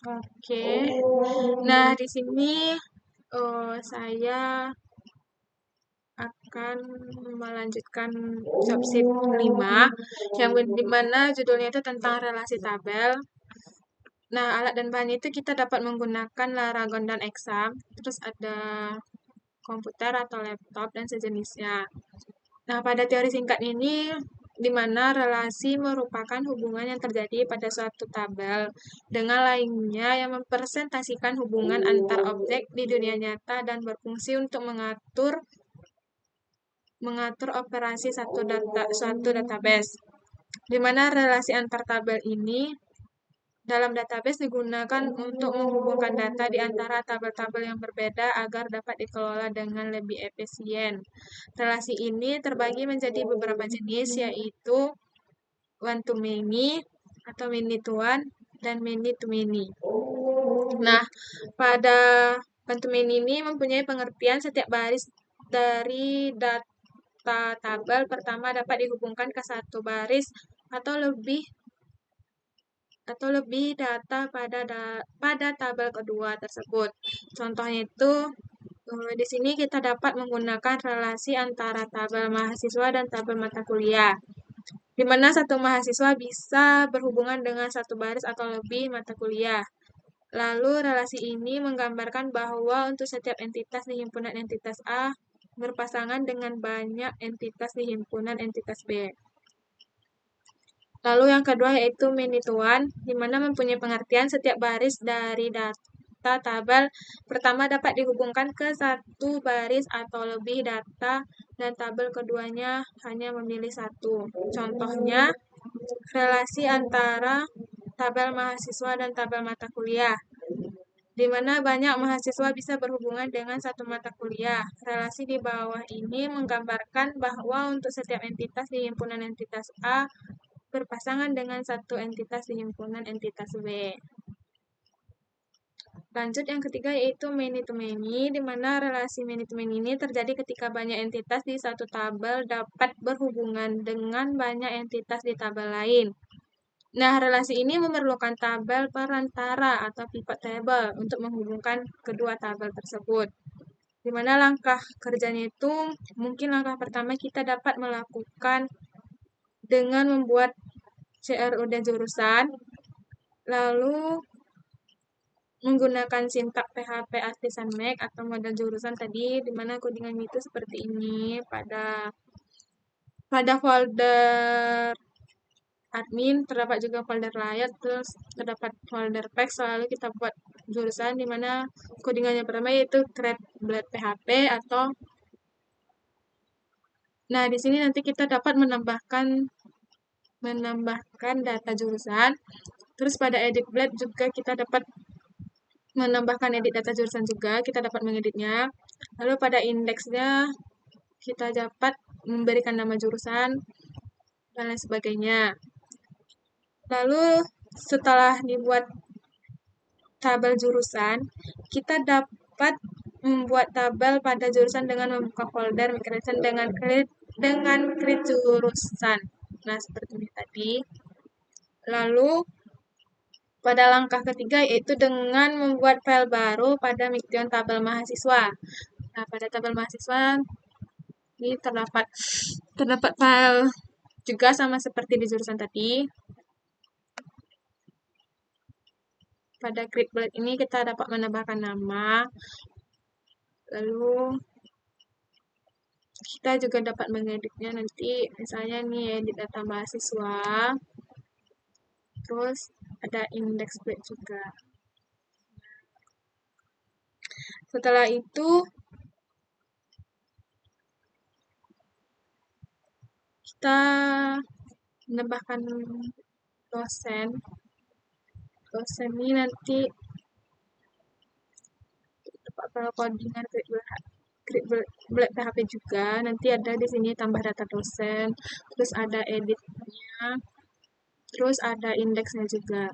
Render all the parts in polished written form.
Oke. Nah, di sini saya akan melanjutkan subsheet 5 yang dimana judulnya itu tentang relasi tabel. Nah, alat dan bahan itu kita dapat menggunakan Laragon dan Exam, terus ada komputer atau laptop dan sejenisnya. Nah, pada teori singkat ini, di mana relasi merupakan hubungan yang terjadi pada suatu tabel dengan lainnya yang mempresentasikan hubungan antar objek di dunia nyata dan berfungsi untuk mengatur operasi suatu database. Di mana relasi antar tabel ini dalam database digunakan untuk menghubungkan data di antara tabel-tabel yang berbeda agar dapat dikelola dengan lebih efisien. Relasi ini terbagi menjadi beberapa jenis, yaitu one to many atau many to one dan many to many. Nah, pada one to many ini mempunyai pengertian setiap baris dari data tabel pertama dapat dihubungkan ke satu baris atau lebih data pada tabel kedua tersebut. Contohnya itu di sini kita dapat menggunakan relasi antara tabel mahasiswa dan tabel mata kuliah, di mana satu mahasiswa bisa berhubungan dengan satu baris atau lebih mata kuliah. Lalu relasi ini menggambarkan bahwa untuk setiap entitas di himpunan entitas A berpasangan dengan banyak entitas di himpunan entitas B. Lalu yang kedua yaitu many to one, di mana mempunyai pengertian setiap baris dari data tabel pertama dapat dihubungkan ke satu baris atau lebih data dan tabel keduanya hanya memilih satu. Contohnya, relasi antara tabel mahasiswa dan tabel mata kuliah, di mana banyak mahasiswa bisa berhubungan dengan satu mata kuliah. Relasi di bawah ini menggambarkan bahwa untuk setiap entitas di himpunan entitas A berpasangan dengan satu entitas di himpunan entitas B. Lanjut yang ketiga yaitu many to many, di mana relasi many to many ini terjadi ketika banyak entitas di satu tabel dapat berhubungan dengan banyak entitas di tabel lain. Nah, relasi ini memerlukan tabel perantara atau pivot table untuk menghubungkan kedua tabel tersebut. Di mana langkah kerjanya itu, mungkin langkah pertama kita dapat melakukan dengan membuat CRUD jurusan, lalu menggunakan sintak PHP Artisan Mac atau model jurusan tadi, di mana codingan itu seperti ini pada folder admin terdapat juga folder layout, terus terdapat folder text, lalu kita buat jurusan di mana codingannya pertama yaitu create blade PHP atau nah di sini nanti kita dapat menambahkan data jurusan. Terus pada edit blade juga kita dapat menambahkan edit data jurusan juga, kita dapat mengeditnya. Lalu pada indeksnya kita dapat memberikan nama jurusan dan lain sebagainya. Lalu setelah dibuat tabel jurusan, kita dapat membuat tabel pada jurusan dengan membuka folder migration dengan create jurusan. Nah, seperti ini tadi. Lalu pada langkah ketiga yaitu dengan membuat file baru pada Migtion tabel mahasiswa. Nah, pada tabel mahasiswa ini terdapat file juga sama seperti di jurusan tadi. Pada create bullet ini kita dapat menambahkan nama. Lalu kita juga dapat mengeditnya nanti, misalnya nih edit data mahasiswa. Terus ada index bullet juga. Setelah itu kita menambahkan dosen. Dosen ini nanti dapat codingan create PHP juga. Nanti ada di sini tambah data dosen, terus ada editnya, terus ada indeksnya juga.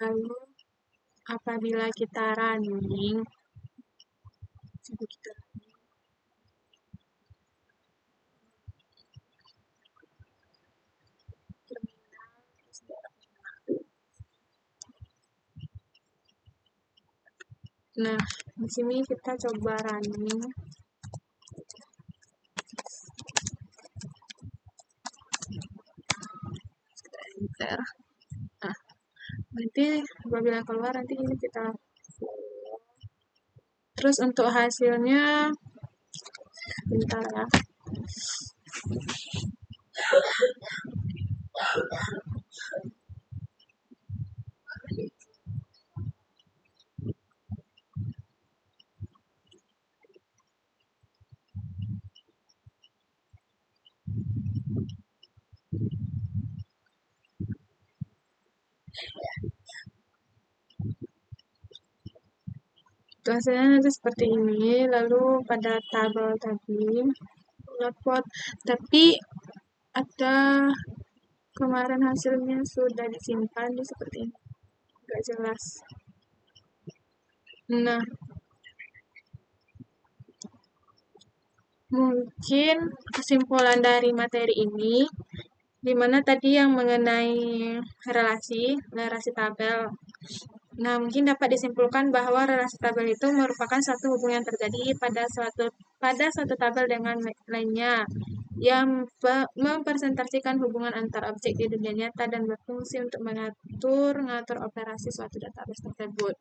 Lalu apabila kita running, Nah, di sini kita coba running. Enter. Nah, nanti apabila keluar nanti ini kita terus untuk hasilnya bentar ya. Hasilnya nanti seperti ini. Lalu pada tabel tadi upload, tapi ada kemarin hasilnya sudah disimpan di seperti ini, nggak jelas. Nah, mungkin kesimpulan dari materi ini, di mana tadi yang mengenai relasi tabel. Nah, mungkin dapat disimpulkan bahwa relasi tabel itu merupakan suatu hubungan yang terjadi pada suatu tabel dengan lainnya yang mempresentasikan hubungan antar objek di dunia nyata dan berfungsi untuk mengatur operasi suatu database tersebut.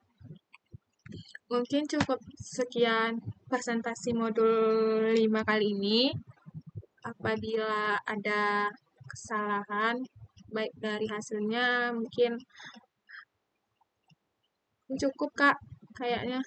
Mungkin cukup sekian presentasi modul 5 kali ini. Apabila ada kesalahan baik dari hasilnya, mungkin cukup Kak kayaknya.